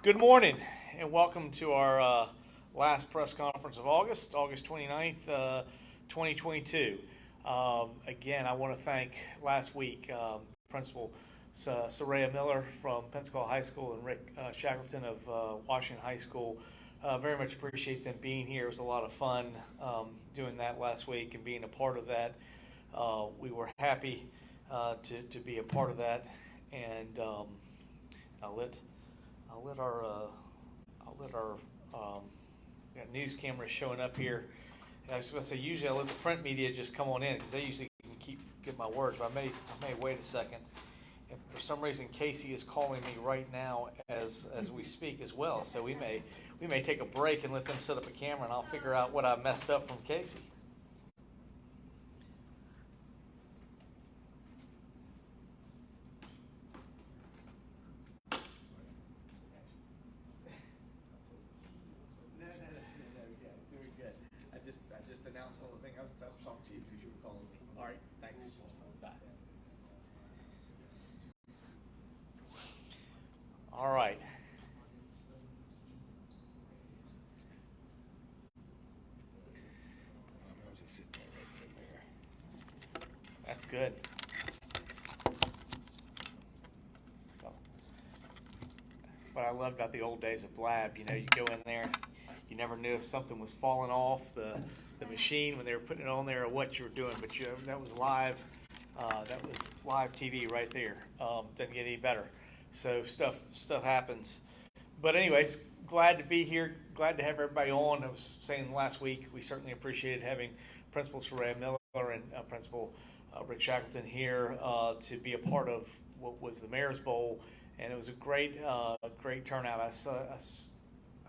Good morning and welcome to our last press conference of August 29th, 2022. Again, I want to thank last week Principal Soraya Miller from Pensacola High School and Rick Shackleton of Washington High School. Very much appreciate them being here. It was a lot of fun doing that last week and being a part of that. We were happy to be a part of that, and I'll let our got news cameras showing up here. And I was going to say, usually I let the print media just come on in because they usually can get my words. But I may wait a second. If for some reason Casey is calling me right now as we speak as well, so we may take a break and let them set up a camera, and I'll figure out what I messed up from Casey. I just announced all the thing. I was about to talk to you because you were calling me. All right, thanks. Bye. All right. That's good. What I loved about the old days of Blab, you go in there, you never knew if something was falling off the machine when they were putting it on there or what you were doing, but that was live. That was live TV right there. Doesn't get any better. So stuff happens. But anyways, glad to be here. Glad to have everybody on. I was saying last week we certainly appreciated having Principal Soraya Miller and Principal Rick Shackleton here to be a part of what was the Mayor's Bowl, and it was a great turnout. I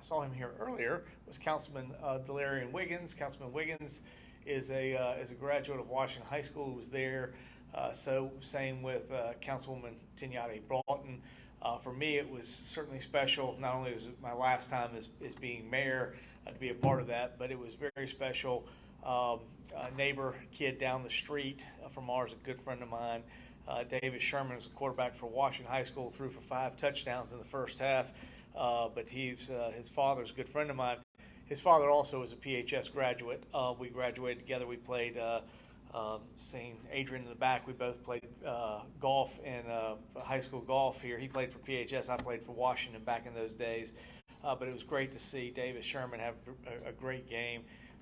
saw him here earlier. Was Councilman Delarian Wiggins. Councilman Wiggins is a graduate of Washington High School who was there. So same with Councilwoman Tinyate Broughton. For me, it was certainly special. Not only was it my last time as being mayor to be a part of that, but it was very special. A neighbor kid down the street from ours, a good friend of mine, David Sherman, was a quarterback for Washington High School, threw for 5 touchdowns in the first half. But his father's a good friend of mine. His father also was a PHS graduate. We graduated together. We played, seeing Adrian in the back, we both played golf in high school golf here. He played for PHS. I played for Washington back in those days. But it was great to see David Sherman have a great game.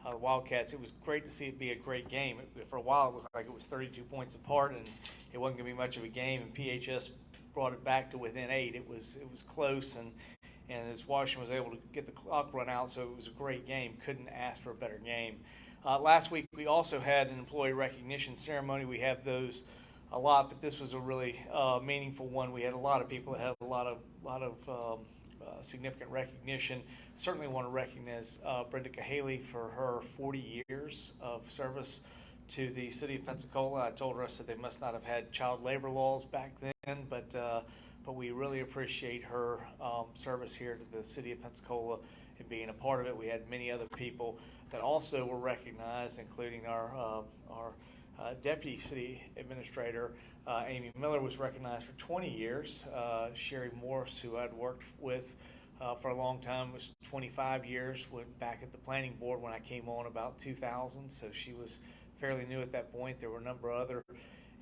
The Wildcats, it was great to see it be a great game. For a while, it looked like it was 32 points apart, and it wasn't going to be much of a game, and PHS brought it back to within 8. It was close, and as Washington was able to get the clock run out, so it was a great game. Couldn't ask for a better game. Last week, we also had an employee recognition ceremony. We have those a lot, but this was a really meaningful one. We had a lot of people that had a lot of significant recognition. Certainly want to recognize Brenda Cahaley for her 40 years of service to the City of Pensacola. I told her, I said they must not have had child labor laws back then, but we really appreciate her service here to the City of Pensacola and being a part of it. We had many other people that also were recognized, including our Deputy City Administrator, Amy Miller, was recognized for 20 years. Sherry Morris, who I'd worked with for a long time, was 25 years, went back at the planning board when I came on about 2000, so she was fairly new at that point. There were a number of other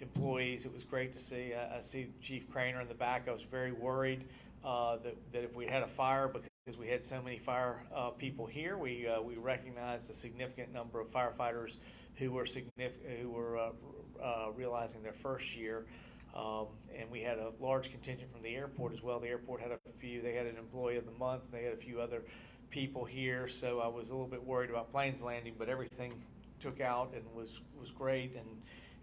employees. It was great to see. I see Chief Craner in the back. I was very worried that if we had a fire, because we had so many fire people here, we recognized a significant number of firefighters who were realizing their first year. And we had a large contingent from the airport as well. The airport had they had an employee of the month. They had a few other people here, so I was a little bit worried about planes landing, but everything took out and was great,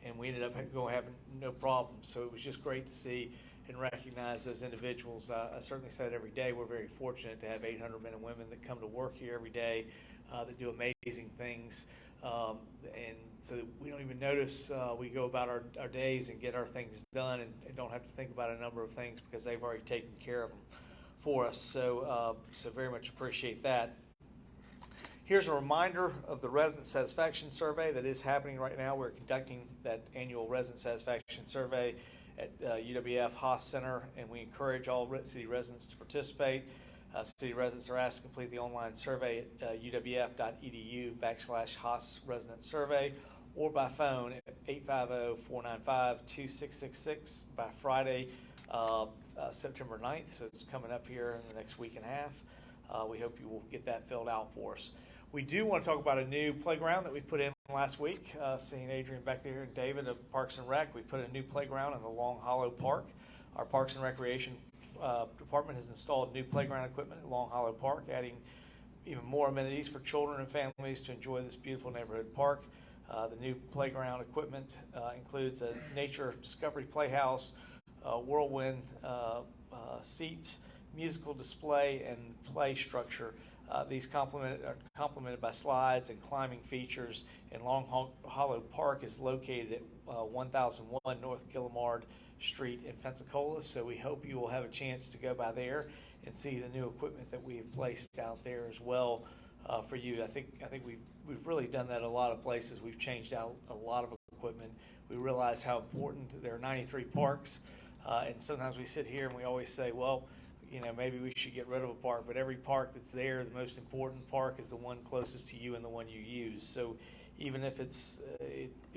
and we ended up having no problems. So it was just great to see and recognize those individuals. I certainly say it every day. We're very fortunate to have 800 men and women that come to work here every day that do amazing things. And so we don't even notice. We go about our days and get our things done and don't have to think about a number of things because they've already taken care of them for us. So very much appreciate that. Here's a reminder of the resident satisfaction survey that is happening right now. We're conducting that annual resident satisfaction survey at UWF Haas Center, and we encourage all city residents to participate. City residents are asked to complete the online survey at uwf.edu/Haas resident survey, or by phone at 850-495-2666 by Friday, September 9th. So it's coming up here in the next week and a half. We hope you will get that filled out for us. We do want to talk about a new playground that we put in last week. Seeing Adrian back there and David of Parks and Rec, we put a new playground in the Long Hollow Park. Our Parks and Recreation Department has installed new playground equipment at Long Hollow Park, adding even more amenities for children and families to enjoy this beautiful neighborhood park. The new playground equipment includes a nature discovery playhouse, whirlwind seats, musical display, and play structure. These are complemented by slides and climbing features. And Long Hollow Park is located at 1001 North Gillimard Street in Pensacola, so we hope you will have a chance to go by there and see the new equipment that we have placed out there as well for you. I think we've really done that a lot of places. We've changed out a lot of equipment. We realize how important there are 93 parks, and sometimes we sit here and we always say, well, you know, maybe we should get rid of a park, but every park that's there, the most important park is the one closest to you and the one you use. So even if it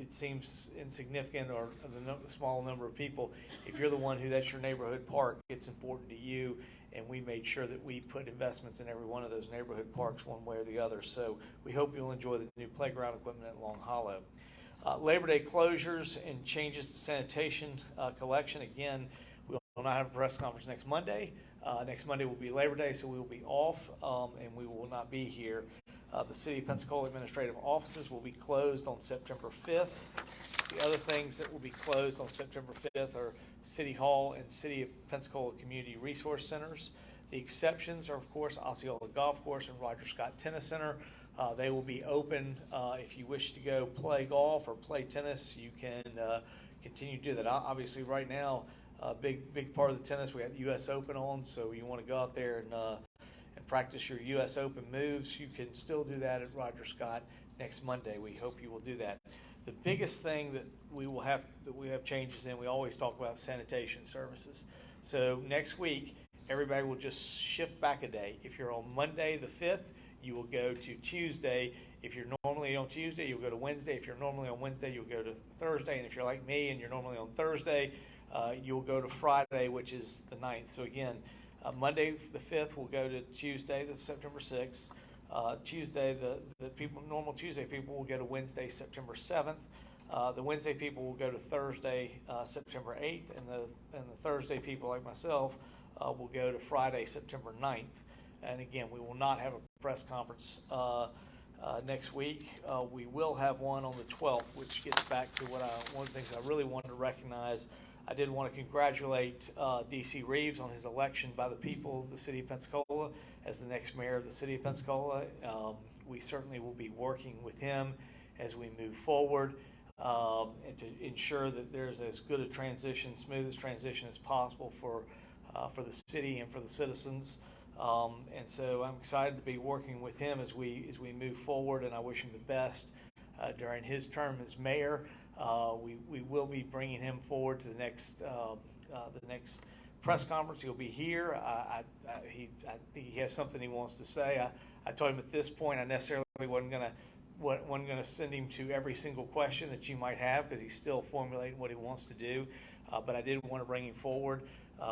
seems insignificant or the small number of people, if you're the one that's your neighborhood park, it's important to you, and we made sure that we put investments in every one of those neighborhood parks one way or the other. So we hope you'll enjoy the new playground equipment at Long Hollow. Labor Day closures and changes to sanitation collection. Again, we'll not have a press conference next Monday. Next Monday will be Labor Day, so we will be off, and we will not be here. The City of Pensacola administrative offices will be closed on September 5th. The other things that will be closed on September 5th are City Hall and City of Pensacola Community Resource Centers. The exceptions are, of course, Osceola Golf Course and Roger Scott Tennis Center. They will be open. If you wish to go play golf or play tennis, you can continue to do that. Obviously, right now, a big part of the tennis, we have the U.S. Open on, so you want to go out there and practice your U.S. Open moves. You can still do that at Roger Scott next Monday. We hope you will do that. The biggest thing that we have changes in, we always talk about sanitation services. So next week, everybody will just shift back a day. If you're on Monday the 5th, you will go to Tuesday. If you're normally on Tuesday, you'll go to Wednesday. If you're normally on Wednesday, you'll go to Thursday. And if you're like me and you're normally on Thursday, you'll go to Friday, which is the 9th. So again, Monday the 5th will go to Tuesday, the September 6th. Tuesday, normal Tuesday people will go to Wednesday, September 7th. The Wednesday people will go to Thursday, September 8th, and the Thursday people like myself will go to Friday, September 9th. And again, we will not have a press conference next week. We will have one on the 12th, which gets back to one of the things I really wanted to recognize. I did want to congratulate D.C. Reeves on his election by the people of the City of Pensacola as the next mayor of the City of Pensacola. We certainly will be working with him as we move forward and to ensure that there's as good a transition, smooth transition as possible for the city and for the citizens. And so I'm excited to be working with him as we move forward, and I wish him the best during his term as mayor. We will be bringing him forward to the next press conference. He'll be here. I think he has something he wants to say. I told him at this point I necessarily wasn't going to send him to every single question that you might have, because he's still formulating what he wants to do. But I did want to bring him forward.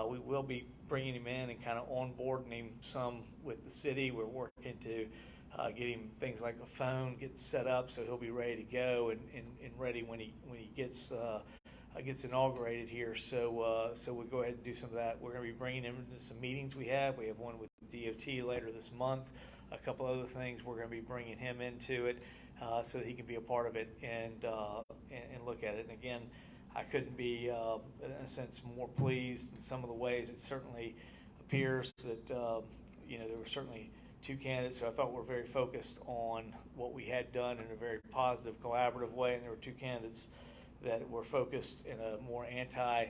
We will be bringing him in and kind of onboarding him some with the city. We're working to get him things like a phone, get set up so he'll be ready to go and ready when he gets inaugurated here. So we'll go ahead and do some of that. We're going to be bringing him into some meetings we have. We have one with DOT later this month. A couple other things we're going to be bringing him into it so that he can be a part of it and look at it. And again, I couldn't be, in a sense, more pleased in some of the ways. It certainly appears that there were certainly two candidates who I thought were very focused on what we had done in a very positive, collaborative way, and there were two candidates that were focused in a more anti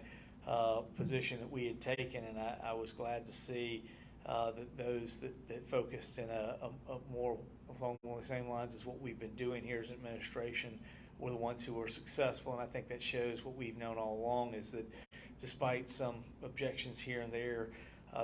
position that we had taken, and I was glad to see that those that focused in a more along the same lines as what we've been doing here as an administration were the ones who were successful. And I think that shows what we've known all along, is that despite some objections here and there,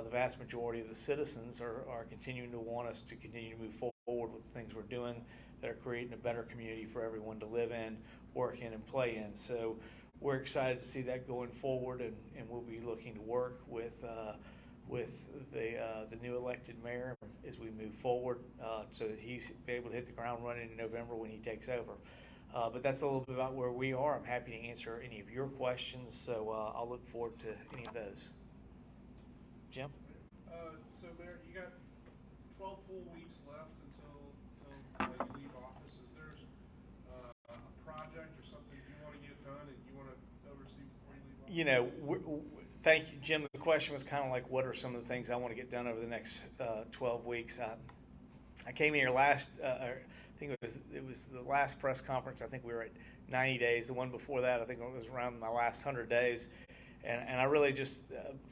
the vast majority of the citizens are continuing to want us to continue to move forward with the things we're doing that are creating a better community for everyone to live in, work in, and play in. So we're excited to see that going forward, and we'll be looking to work with the new elected mayor as we move forward, so that he's be able to hit the ground running in November when he takes over. But that's a little bit about where we are. I'm happy to answer any of your questions, so I'll look forward to any of those. Jim? So Mayor, you got 12 full weeks left until you leave office. Is there a project or something you want to get done and you want to oversee before you leave office? You know, thank you, Jim. The question was kind of like, what are some of the things I want to get done over the next 12 weeks? I came here last, I think it was the last press conference. I think we were at 90 days. The one before that, I think it was around my last 100 days. And I really just,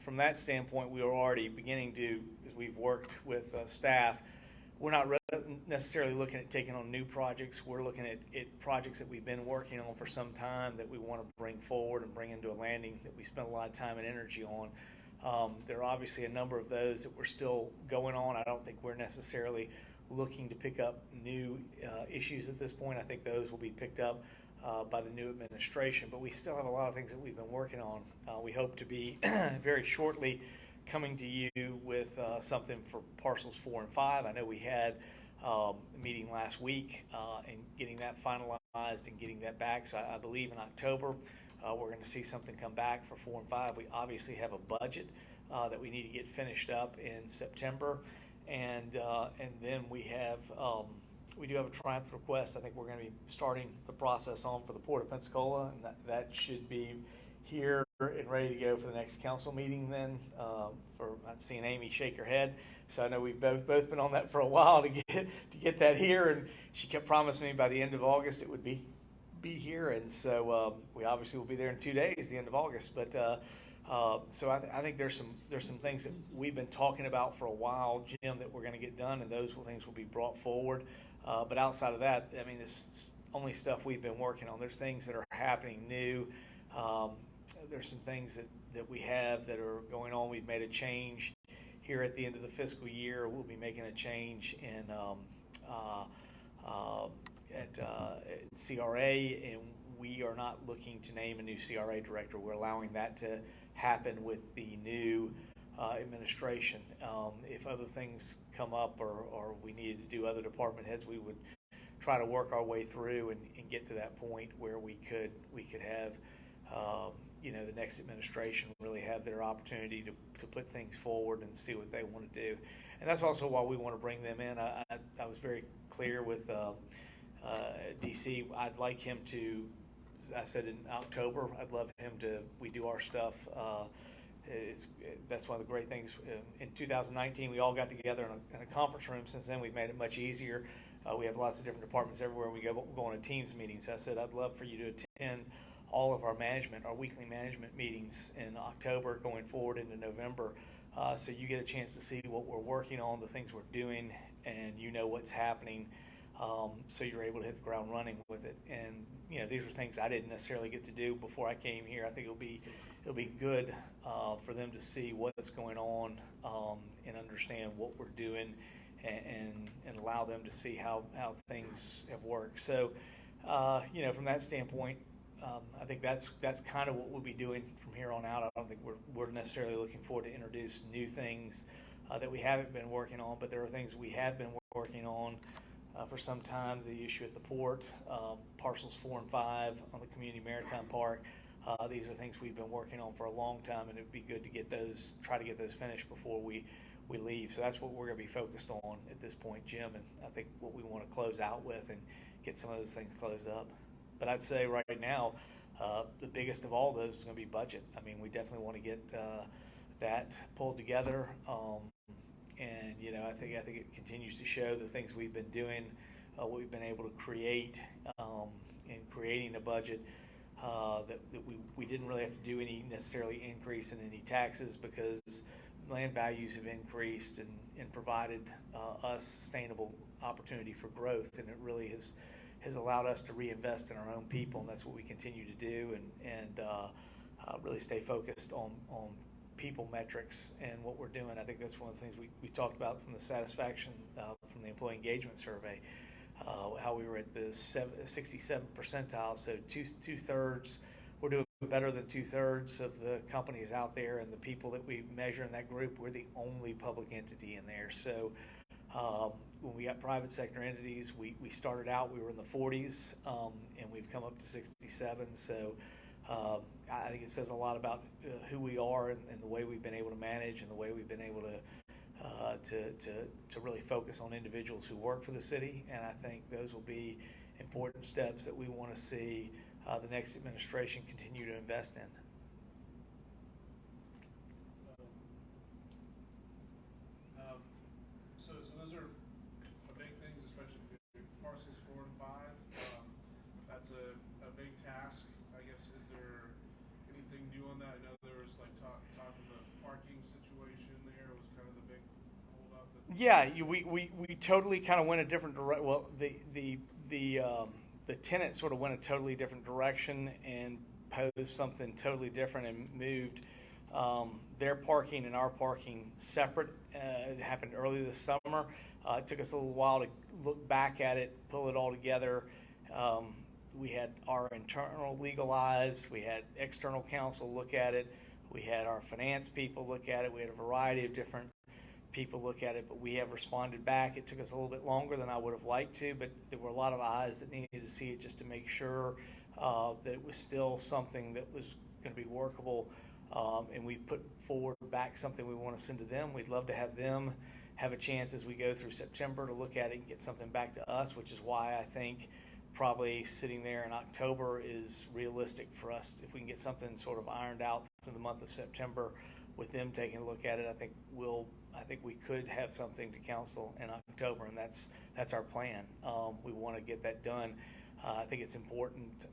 from that standpoint, we were already beginning to, as we've worked with staff, we're not necessarily looking at taking on new projects. We're looking at projects that we've been working on for some time that we want to bring forward and bring into a landing that we spent a lot of time and energy on. There are obviously a number of those that we're still going on. I don't think we're necessarily looking to pick up new issues at this point. I think those will be picked up by the new administration, but we still have a lot of things that we've been working on. We hope to be very shortly coming to you with something for parcels 4 and 5. I know we had a meeting last week and getting that finalized and getting that back. So I believe in October we're going to see something come back for 4 and 5. We obviously have a budget that we need to get finished up in September, and then we have. We do have a triumph request. I think we're going to be starting the process on for the Port of Pensacola, and that should be here and ready to go for the next council meeting then. I'm seeing Amy shake her head, so I know we've both been on that for a while to get that here, and she kept promising me by the end of August it would be here, and so we obviously will be there in 2 days, the end of August. But so I think there's some things that we've been talking about for a while, Jim, that we're going to get done, and those things will be brought forward. But outside of that, I mean, it's only stuff we've been working on. There's things that are happening new. There's some things that we have that are going on. We've made a change here at the end of the fiscal year. We'll be making a change in at CRA, and we are not looking to name a new CRA director. We're allowing that to happen with the new administration. If other things come up or we needed to do other department heads, we would try to work our way through and get to that point where we could have the next administration really have their opportunity to put things forward and see what they want to do. And that's also why we want to bring them in. I was very clear with DC. I'd like him to, I said in October, I'd love him to, we do our stuff. That's one of the great things. In 2019, we all got together in a conference room. Since then, we've made it much easier. We have lots of different departments everywhere. We go on a Teams meeting. So I said, I'd love for you to attend all of our weekly management meetings in October going forward into November. So you get a chance to see what we're working on, the things we're doing, and you know what's happening. So you're able to hit the ground running with it. And these are things I didn't necessarily get to do before I came here. I think it'll be good for them to see what's going on and understand what we're doing and allow them to see how things have worked. So from that standpoint, I think that's kind of what we'll be doing from here on out. I don't think we're necessarily looking forward to introduce new things that we haven't been working on, but there are things we have been working on for some time. The issue at the port, parcels 4 and 5 on the community maritime park. These are things we've been working on for a long time, and it'd be good to try to get those finished before we leave. So that's what we're going to be focused on at this point, Jim, and I think what we want to close out with and get some of those things closed up. But I'd say right now, the biggest of all those is going to be budget. I mean, we definitely want to get that pulled together, and I think it continues to show the things we've been doing, what we've been able to create in creating a budget. That we didn't really have to do any necessarily increase in any taxes because land values have increased and provided us sustainable opportunity for growth, and it really has allowed us to reinvest in our own people, and that's what we continue to do and really stay focused on people metrics and what we're doing. I think that's one of the things we talked about from the satisfaction from the employee engagement survey, how we were at the 67th percentile, so two-thirds, we're doing better than two-thirds of the companies out there, and the people that we measure in that group, we're the only public entity in there. So when we got private sector entities, we started out, we were in the 40s, and we've come up to 67. So I think it says a lot about who we are and the way we've been able to manage and the way we've been able to really focus on individuals who work for the city. And I think those will be important steps that we want to see the next administration continue to invest in. So those are big things, especially parcels 4 and 5. That's a big task. I guess, is there anything new on that? I know there was like talk of the parking situation there was kind of the big hold up. Yeah, we totally kind of went a different direction. Well, the tenant sort of went a totally different direction and posed something totally different and moved their parking and our parking separate. It happened early this summer. It took us a little while to look back at it, pull it all together. We had our internal legal eyes, we had external counsel look at it, we had our finance people look at it, we had a variety of different people look at it, but we have responded back. It took us a little bit longer than I would have liked to, but there were a lot of eyes that needed to see it just to make sure that it was still something that was going to be workable. And we put forward back something we want to send to them. We'd love to have them have a chance as we go through September to look at it and get something back to us, which is why I think probably sitting there in October is realistic for us. If we can get something sort of ironed out through the month of September with them taking a look at it, I think we could have something to council in October, and that's our plan. We want to get that done. I think it's important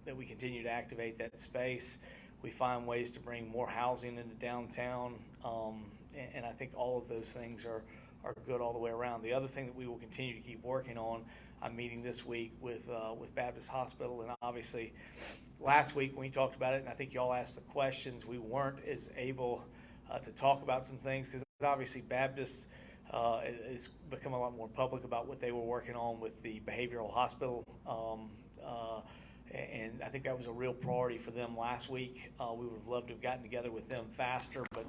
that we continue to activate that space. We find ways to bring more housing into downtown, and I think all of those things are good all the way around. The other thing that we will continue to keep working on, I'm meeting this week with Baptist Hospital, and obviously last week when we talked about it, and I think y'all asked the questions, we weren't as able to talk about some things because obviously Baptist has become a lot more public about what they were working on with the behavioral hospital, and I think that was a real priority for them last week. We would have loved to have gotten together with them faster, but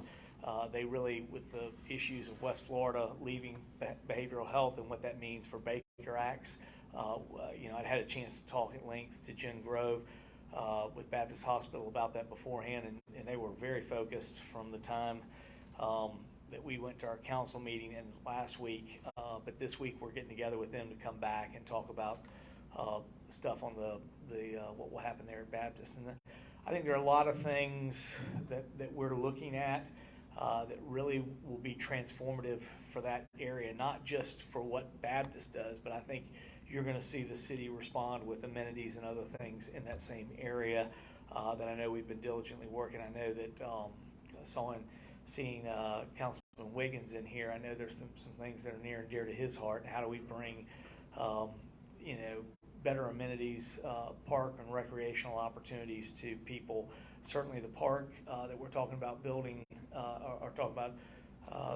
they really, with the issues of West Florida leaving behavioral health and what that means for Baker Acts, I'd had a chance to talk at length to Jen Grove with Baptist Hospital about that beforehand, and they were very focused from the time that we went to our council meeting and last week, but this week we're getting together with them to come back and talk about stuff on the what will happen there at Baptist. And I think there are a lot of things that we're looking at that really will be transformative for that area, not just for what Baptist does, but I think you're going to see the city respond with amenities and other things in that same area that I know we've been diligently working. I know that seeing Councilman Wiggins in here, I know there's some things that are near and dear to his heart. How do we bring better amenities, park and recreational opportunities to people? Certainly the park that we're talking about building or talking about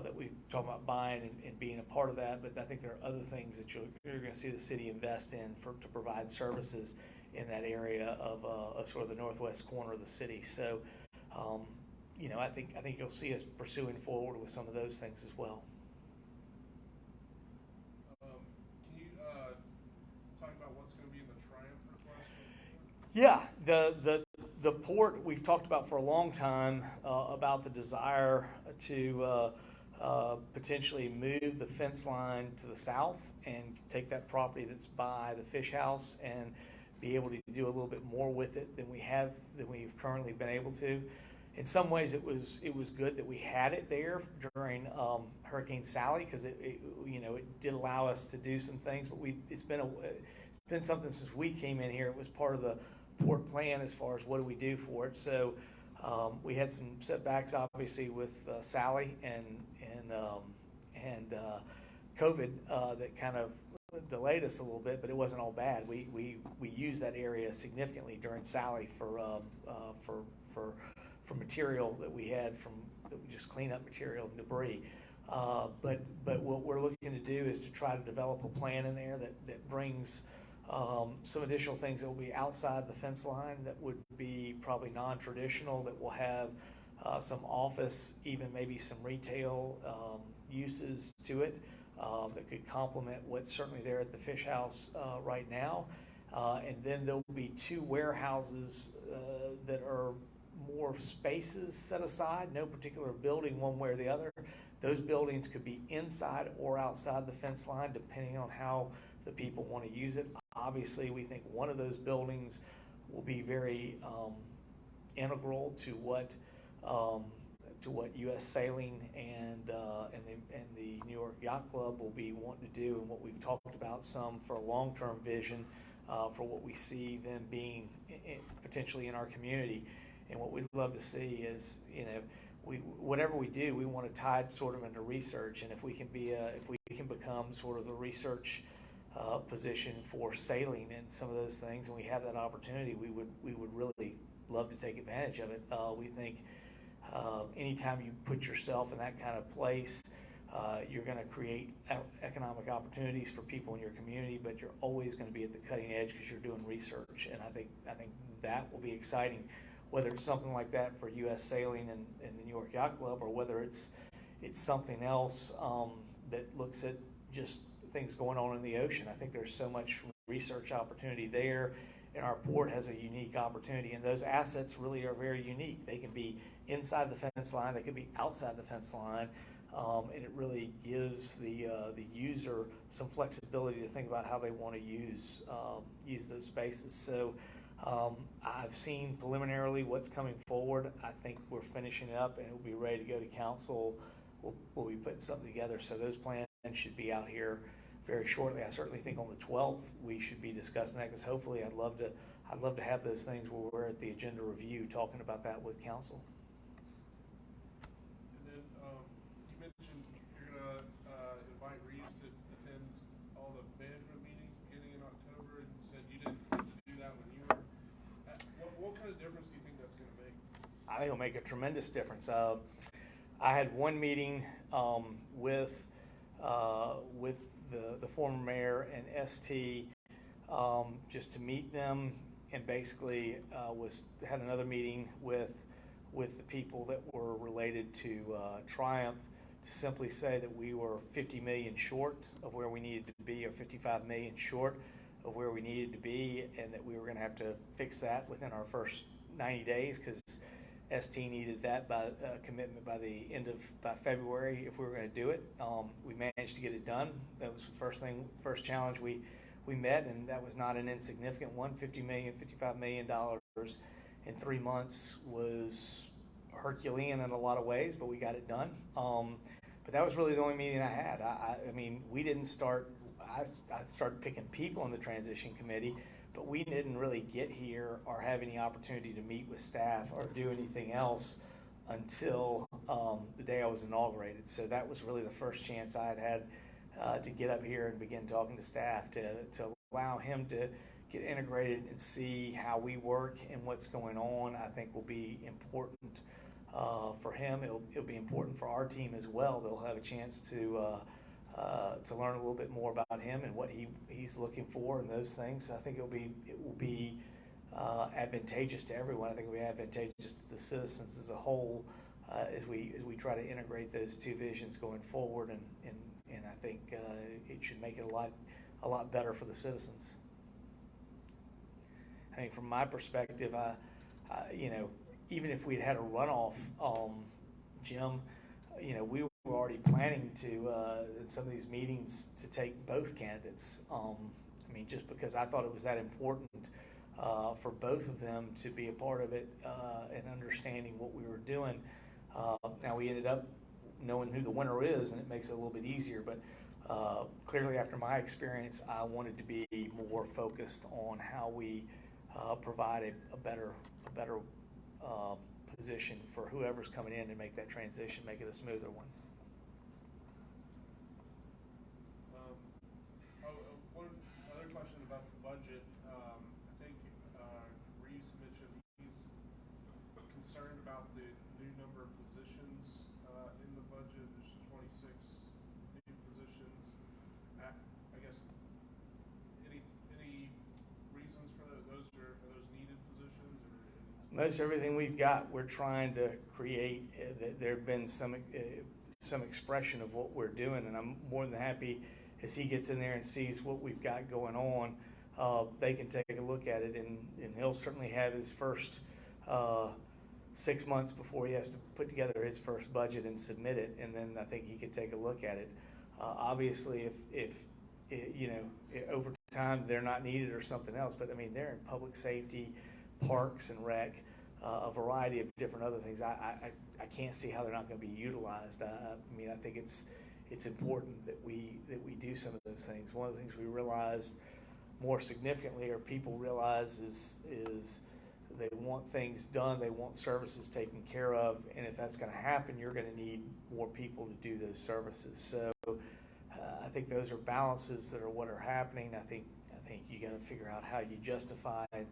that we talk about buying and being a part of that, but I think there are other things that you're going to see the city invest in to provide services in that area of sort of the northwest corner of the city. So I think you'll see us pursuing forward with some of those things as well. Can you talk about what's going to be in the Triumph request? Yeah, the port we've talked about for a long time about the desire to potentially move the fence line to the south and take that property that's by the fish house and be able to do a little bit more with it than we've currently been able to. In some ways, it was good that we had it there during Hurricane Sally because it did allow us to do some things. But it's been something since we came in here. It was part of the port plan as far as what do we do for it. So we had some setbacks, obviously, with Sally and COVID that kind of delayed us a little bit, but it wasn't all bad. We used that area significantly during Sally for material that we had from just cleanup material and debris. But what we're looking to do is to try to develop a plan in there that brings some additional things that will be outside the fence line, that would be probably non-traditional, that will have some office, even maybe some retail uses to it, that could complement what's certainly there at the fish house right now. And then there'll be two warehouses that are more spaces set aside, no particular building one way or the other. Those buildings could be inside or outside the fence line, depending on how the people want to use it. Obviously, we think one of those buildings will be very integral to what U.S. Sailing and the New York Yacht Club will be wanting to do, and what we've talked about some for a long-term vision for what we see them being potentially in our community. And what we'd love to see is, whatever we do, we want to tie it sort of into research. And if we can become sort of the research position for sailing and some of those things, and we have that opportunity, we would really love to take advantage of it. We think anytime you put yourself in that kind of place, you're going to create economic opportunities for people in your community, but you're always going to be at the cutting edge because you're doing research. And I think that will be exciting, whether it's something like that for U.S. Sailing and the New York Yacht Club, or whether it's something else that looks at just things going on in the ocean. I think there's so much research opportunity there, and our port has a unique opportunity, and those assets really are very unique. They can be inside the fence line, they can be outside the fence line, and it really gives the user some flexibility to think about how they want to use those spaces. So I've seen preliminarily what's coming forward. I think we're finishing up, and it'll be ready to go to council. We'll be putting something together, so those plans should be out here very shortly. I certainly think on the 12th we should be discussing that, because hopefully I'd love to have those things where we're at the agenda review talking about that with council. And then you mentioned you're going to invite Reeves to attend all the management meetings beginning in October, and you said you didn't get to do that when you were. What kind of difference do you think that's going to make? I think it'll make a tremendous difference. I had one meeting with the former mayor and ST just to meet them, and basically had another meeting with the people that were related to Triumph, to simply say that we were 50 million short of where we needed to be, or 55 million short of where we needed to be, and that we were going to have to fix that within our first 90 days, because ST needed that by commitment by February if we were going to do it. We managed to get it done. That was the first challenge we met, and that was not an insignificant one. $55 million in 3 months was Herculean in a lot of ways, but we got it done. But that was really the only meeting I had. I mean, we didn't start. I started picking people in the transition committee, but we didn't really get here or have any opportunity to meet with staff or do anything else until the day I was inaugurated. So that was really the first chance I had to get up here and begin talking to staff, to allow him to get integrated and see how we work and what's going on. I think will be important for him. It'll be important for our team as well. They'll have a chance to learn a little bit more about him and what he's looking for and those things. I think it will be advantageous to everyone. I think it will be advantageous to the citizens as a whole as we try to integrate those two visions going forward, and I think it should make it a lot better for the citizens. I mean, from my perspective, even if we'd had a runoff, Jim, we were already planning to in some of these meetings to take both candidates. I mean, just because I thought it was that important for both of them to be a part of it and understanding what we were doing. Now we ended up knowing who the winner is, and it makes it a little bit easier. But clearly, after my experience, I wanted to be more focused on how we provide a better position for whoever's coming in to make that transition, make it a smoother one. One other question about the budget. I think Reeves mentioned he's concerned about the new number of positions most everything we've got, we're trying to create. There have been some expression of what we're doing, and I'm more than happy as he gets in there and sees what we've got going on. They can take a look at it, and he'll certainly have his first 6 months before he has to put together his first budget and submit it, and then I think he could take a look at it. Obviously, if over time they're not needed or something else, but I mean they're in public safety, parks and rec, a variety of different other things. I can't see how they're not going to be utilized. I mean, I think it's important that we do some of those things. One of the things we realized more significantly, or people realize, is they want things done, they want services taken care of, and if that's going to happen, you're going to need more people to do those services. So I think those are balances that are what are happening. I think you got to figure out how you justify and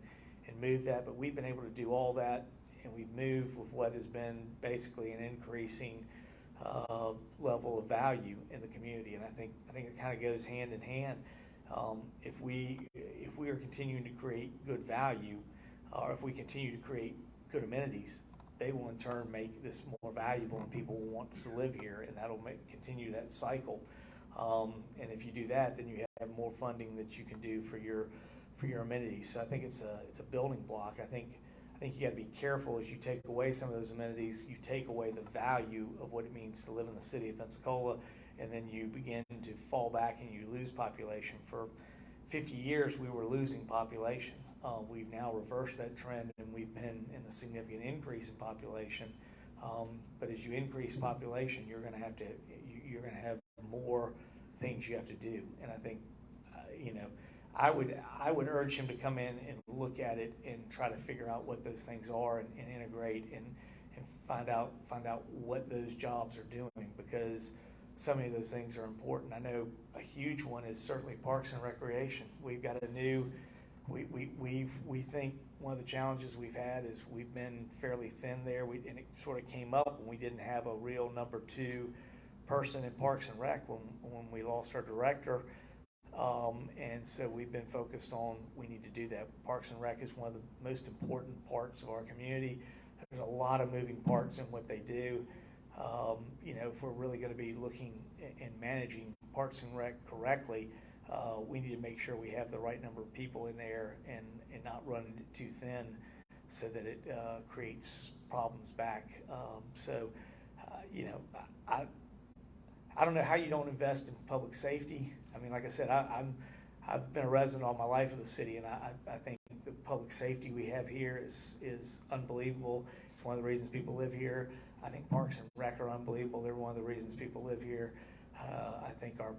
move that, but we've been able to do all that, and we've moved with what has been basically an increasing level of value in the community, and I think it kind of goes hand in hand. If we are continuing to create good value, or if we continue to create good amenities, they will in turn make this more valuable, and people will want to live here, and that'll continue that cycle. And if you do that, then you have more funding that you can do for your amenities. So I think it's a building block. I think you got to be careful as you take away some of those amenities. You take away the value of what it means to live in the city of Pensacola, and then you begin to fall back and you lose population. For 50 years, we were losing population. We've now reversed that trend, and we've been in a significant increase in population. But as you increase population, you're going to have more things you have to do. And I think, I would urge him to come in and look at it and try to figure out what those things are and integrate and find out what those jobs are doing, because so many of those things are important. I know a huge one is certainly parks and recreation. We've got a new. We think one of the challenges we've had is we've been fairly thin there. And it sort of came up when we didn't have a real number 2 person in Parks and Rec when we lost our director. And so we've been focused on, we need to do that. Parks and Rec is one of the most important parts of our community. There's a lot of moving parts in what they do. If we're really going to be looking and managing Parks and Rec correctly, we need to make sure we have the right number of people in there and not run it too thin so that it creates problems back. I don't know how you don't invest in public safety. I mean, like I said, I've been a resident all my life of the city, and I think the public safety we have here is unbelievable. It's one of the reasons people live here. I think Parks and Rec are unbelievable. They're one of the reasons people live here. I think our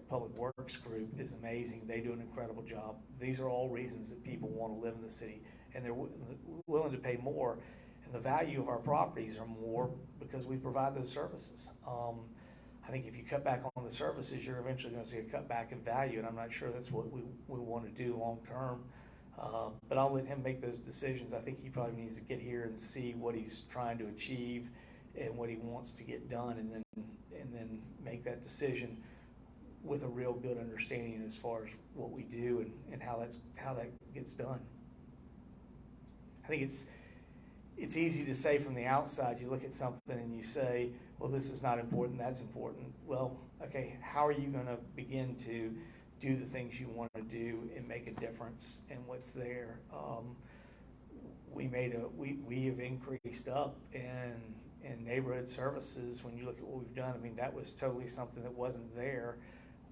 public works group is amazing. They do an incredible job. These are all reasons that people want to live in the city, and they're willing to pay more. And the value of our properties are more because we provide those services. I think if you cut back on the services, you're eventually going to see a cut back in value, and I'm not sure that's what we want to do long term. But I'll let him make those decisions. I think he probably needs to get here and see what he's trying to achieve and what he wants to get done, and then make that decision with a real good understanding as far as what we do and how that gets done. I think it's easy to say from the outside. You look at something and you say, well, this is not important, that's important. Well, okay, how are you going to begin to do the things you want to do and make a difference in what's there? We have increased up in neighborhood services. When you look at what we've done, I mean, that was totally something that wasn't there.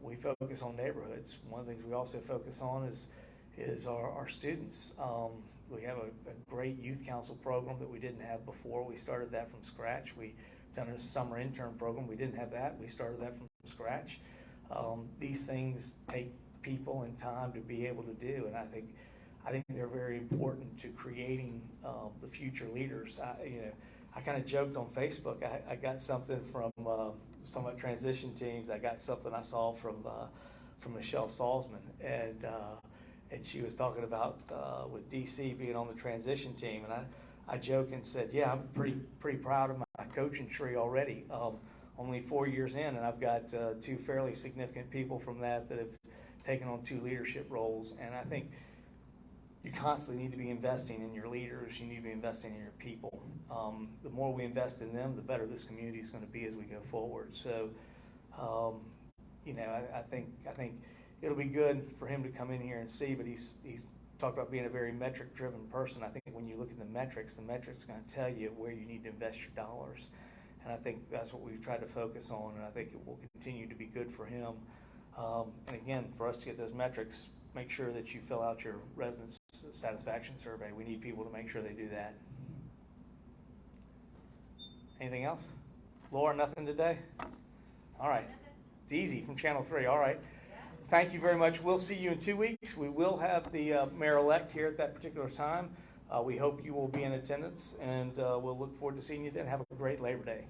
We focus on neighborhoods. One of the things we also focus on is our students. We have a great youth council program that we didn't have before. We started that from scratch. We done a summer intern program. We didn't have that. We started that from scratch. These things take people and time to be able to do, and I think they're very important to creating the future leaders. I kind of joked on Facebook. I got something from was talking about transition teams. I got something I saw from Michelle Salzman, and she was talking about with DC being on the transition team, and I joked and said, yeah, I'm pretty proud of my coaching tree already. Only 4 years in, and I've got 2 fairly significant people from that have taken on 2 leadership roles, and I think you constantly need to be investing in your leaders. You need to be investing in your people. The more we invest in them, the better this community is going to be as we go forward. So, I think it'll be good for him to come in here and see. But he's talked about being a very metric-driven person. I think when you look at the metrics are going to tell you where you need to invest your dollars. And I think that's what we've tried to focus on, and I think it will continue to be good for him. And again, for us to get those metrics, make sure that you fill out your residence satisfaction survey. We need people to make sure they do that. Anything else? Laura, nothing today? All right. It's easy from Channel 3. All right. Thank you very much. We'll see you in 2 weeks. We will have the mayor-elect here at that particular time. We hope you will be in attendance, and we'll look forward to seeing you then. Have a great Labor Day.